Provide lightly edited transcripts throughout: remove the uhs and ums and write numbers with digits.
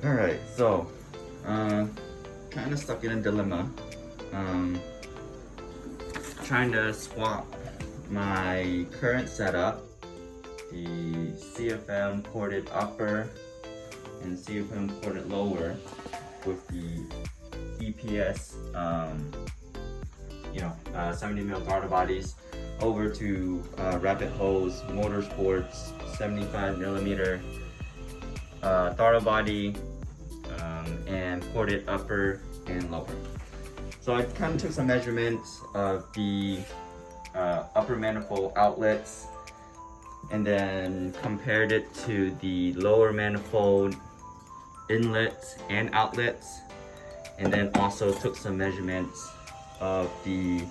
Alright, so kind of stuck in a dilemma. Trying to swap my current setup, the CFM ported upper and CFM ported lower, with the EPS 70mm throttle bodies over to Rabbit Hole Motorsports 75mm throttle body and ported upper and lower. So I kind of took some measurements of the upper manifold outlets and then compared it to the lower manifold inlets and outlets, and then also took some measurements of the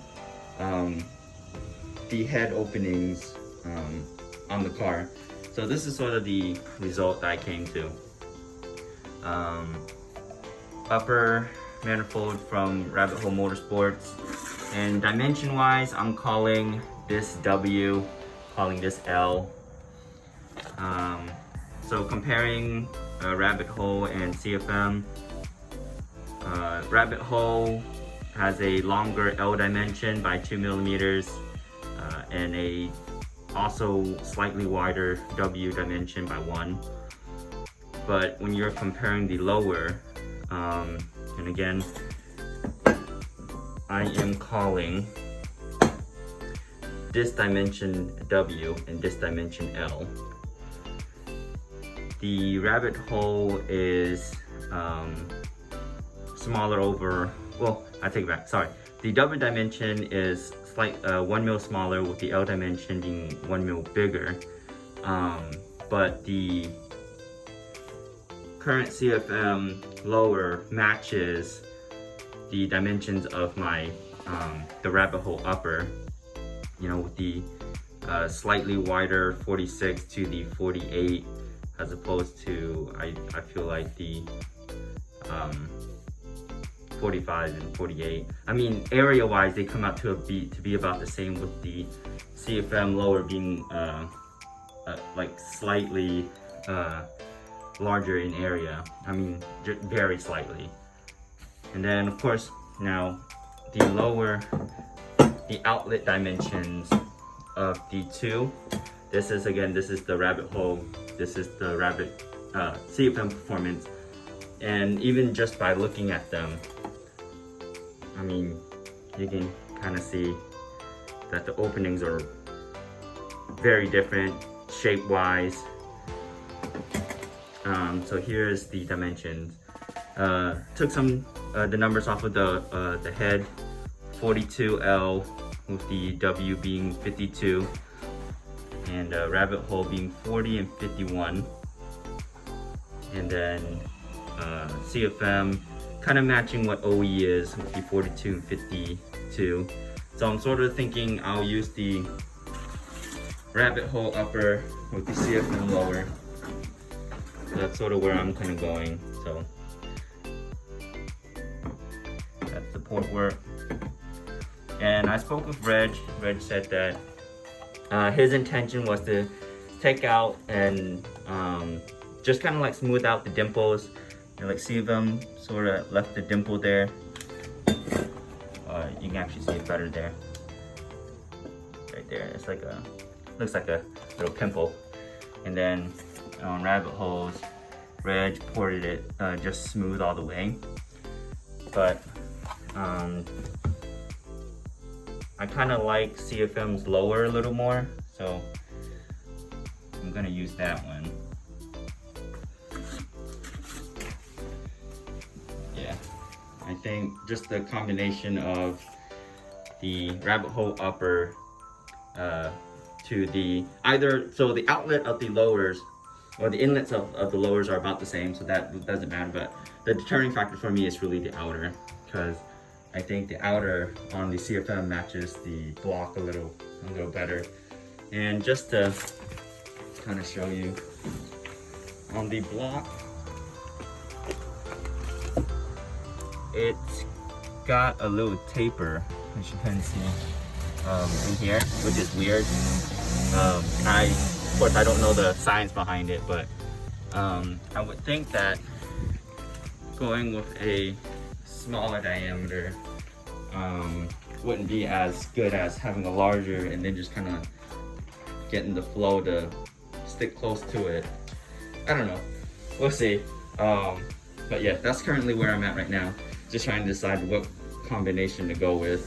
head openings on the car. So this is sort of the result that I came to. Upper manifold from Rabbit Hole Motorsports, and dimension wise I'm calling this W, calling this L. So comparing Rabbit Hole and CFM, Rabbit Hole has a longer L dimension by 2mm and a also slightly wider W dimension by 1. But when you're comparing the lower, and again, I am calling this dimension W and this dimension L. The Rabbit Hole is smaller over, well, I take it back, sorry. The W dimension is 1 mil smaller, with the L dimension being 1 mil bigger. But the current CFM lower matches the dimensions of my the Rabbit Hole upper, with the slightly wider 46 to the 48, as opposed to I feel like the 45 and 48. I mean, area wise they come out to be about the same, with the CFM lower being like slightly larger in area. I mean, very slightly. And then of course now the lower, the outlet dimensions of the two. This is the Rabbit Hole, this is the Rabbit CFM Performance. And even just by looking at them, I mean, you can kind of see that the openings are very different shape wise. So here's the dimensions. Took some the numbers off of the head, 42L with the W being 52, and Rabbit Hole being 40 and 51, and then CFM kind of matching what OE is with the 42 and 52. So I'm sort of thinking I'll use the Rabbit Hole upper with the CFM lower. That's sort of where I'm kind of going. So that's the port work. And I spoke with Reg. Reg said that his intention was to take out and just kind of like smooth out the dimples. And like see them sort of left the dimple there. You can actually see it better there. Right there. It's like looks like a little pimple. And then on Rabbit Holes, Reg ported it just smooth all the way. But I kind of like CFM's lower a little more, so I'm gonna use that one. Yeah, I think just the combination of the Rabbit Hole upper to the so the outlet of the lowers, or the inlets of the lowers are about the same, so that doesn't matter. But the determining factor for me is really the outer, because I think the outer on the CFM matches the block a little better. And just to kind of show you, on the block, it's got a little taper, as you can see in here, which is weird. Of course, I don't know the science behind it, but I would think that going with a smaller diameter wouldn't be as good as having a larger and then just kind of getting the flow to stick close to it. I don't know, we'll see. But yeah, that's currently where I'm at right now. Just trying to decide what combination to go with.